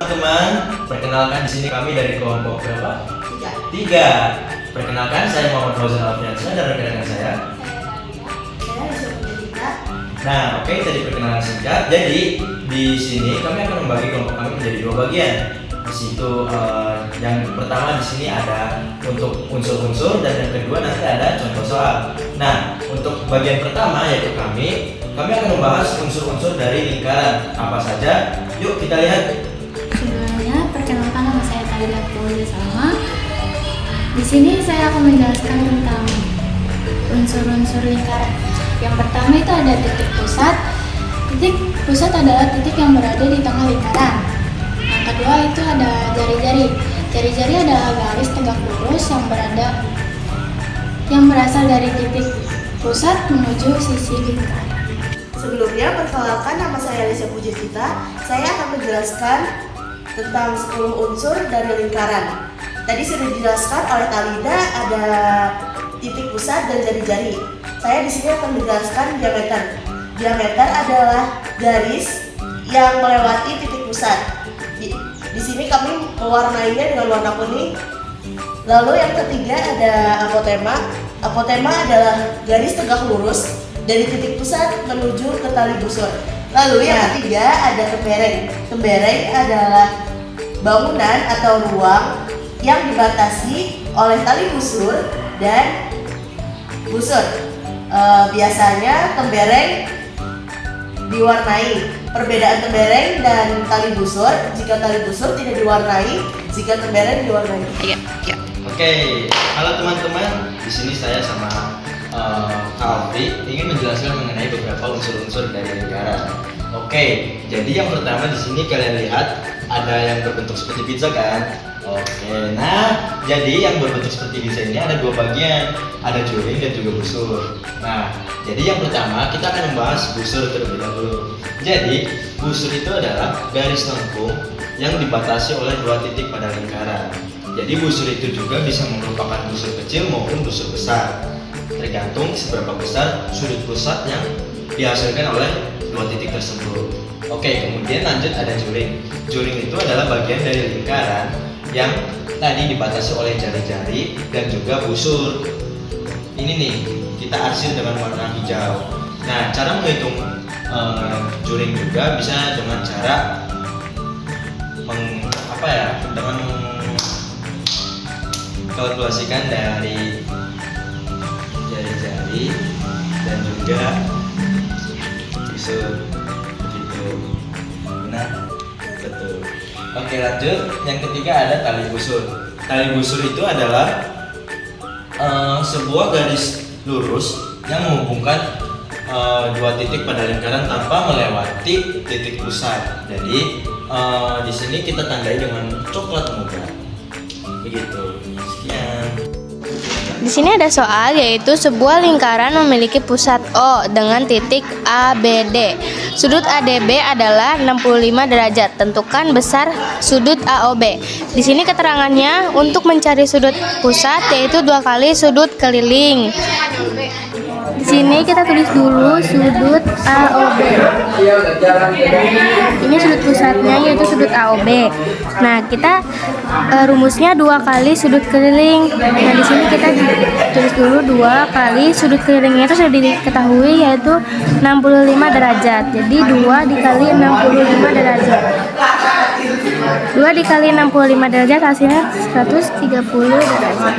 Teman-teman, perkenalkan di sini kami dari kelompok berapa? Tiga. Perkenalkan, saya Muhammad Fauzan Alfiansyah dan rekan-rekan saya. Nah, oke, tadi perkenalan singkat. Jadi di sini kami akan membagi kelompok kami menjadi dua bagian. Di situ yang pertama di sini ada untuk unsur-unsur dan yang kedua nanti ada contoh soal. Nah, untuk bagian pertama yaitu kami akan membahas unsur-unsur dari lingkaran. Apa saja? Yuk kita lihat. Sebelumnya, perkenalkan nama saya Talida Putri Salma. Di sini saya akan menjelaskan tentang unsur-unsur lingkaran. Yang pertama itu ada titik pusat. Titik pusat adalah titik yang berada di tengah lingkaran. Yang kedua itu ada jari-jari. Jari-jari adalah garis tegak lurus yang berasal dari titik pusat menuju sisi lingkaran. Sebelumnya, perkenalkan nama saya Alicia Pujicita. Saya akan menjelaskan tentang 10 unsur dari lingkaran. Tadi sudah dijelaskan oleh Talida ada titik pusat dan jari-jari. Saya di sini akan menjelaskan diameter. Diameter adalah garis yang melewati titik pusat. Di sini kami mewarnainya dengan warna kuning. Lalu yang ketiga ada apotema. Apotema adalah garis tegak lurus dari titik pusat menuju ke tali busur. Lalu yang ketiga ada tembereng. Tembereng adalah bangunan atau ruang yang dibatasi oleh tali busur dan busur. Biasanya tembereng diwarnai. Perbedaan tembereng dan tali busur, jika tali busur tidak diwarnai, jika tembereng diwarnai. Oke, halo teman-teman. Di sini saya sama Kak Alfi ingin menjelaskan mengenai beberapa unsur-unsur dari lingkaran. Oke, jadi yang pertama di sini kalian lihat ada yang berbentuk seperti pizza kan? Oke, nah jadi yang berbentuk seperti pizza ini ada dua bagian, ada juring dan juga busur. Nah, jadi yang pertama kita akan membahas busur terlebih dahulu. Jadi busur itu adalah garis lengkung yang dibatasi oleh dua titik pada lingkaran. Jadi busur itu juga bisa merupakan busur kecil maupun busur besar, tergantung seberapa besar sudut pusat yang dihasilkan oleh dua titik tersebut. Oke, kemudian lanjut ada juring. Juring itu adalah bagian dari lingkaran yang tadi dibatasi oleh jari-jari dan juga busur. Ini nih, kita arsir dengan warna hijau. Nah, cara menghitung juring juga bisa dengan cara dengan kalkulasikan dari jari-jari dan juga busur begitu. Nah, betul. Oke, lanjut. Yang ketiga ada tali busur. Tali busur itu adalah sebuah garis lurus yang menghubungkan dua titik pada lingkaran tanpa melewati titik pusat. Jadi di sini kita tandai dengan coklat muda. Begitu. Sekian. Di sini ada soal yaitu sebuah lingkaran memiliki pusat O dengan titik ABD. Sudut ADB adalah 65 derajat. Tentukan besar sudut AOB. Di sini keterangannya untuk mencari sudut pusat yaitu 2 kali sudut keliling. Di sini kita tulis dulu sudut AOB. Ini sudut pusatnya yaitu sudut AOB. Nah, kita rumusnya 2 kali sudut keliling. Nah, di sini kita tulis dulu 2 kali sudut kelilingnya itu sudah diketahui yaitu 65 derajat. Jadi 2 dikali 65 derajat. 2 dikali 65 derajat hasilnya 130 derajat.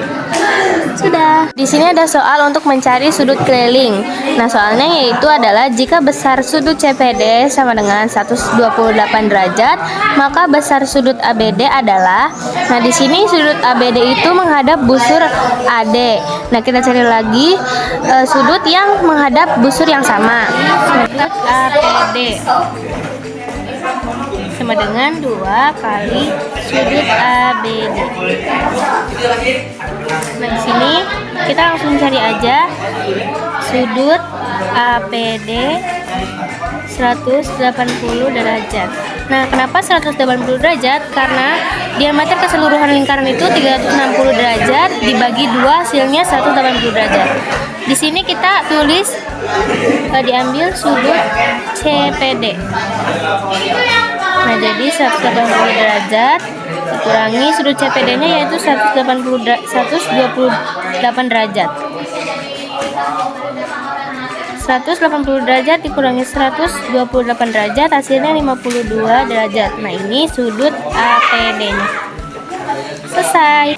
Sudah. Di sini ada soal untuk mencari sudut keliling. Nah, soalnya yaitu adalah jika besar sudut CPD sama dengan 128 derajat, maka besar sudut ABD adalah. Nah, di sini sudut ABD itu menghadap busur AD. Nah, kita cari lagi sudut yang menghadap busur yang sama. Sudut APD sama dengan 2 kali sudut ABD. Nah, di sini kita langsung cari aja sudut APD 180 derajat. Nah, kenapa 180 derajat? Karena diameter keseluruhan lingkaran itu 360 derajat dibagi 2 hasilnya 180 derajat. Di sini kita tulis diambil sudut CPD. Nah, jadi 180 derajat dikurangi sudut CPD-nya yaitu 128 derajat. 180 derajat dikurangi 128 derajat hasilnya 52 derajat. Nah, ini sudut APD-nya. Selesai.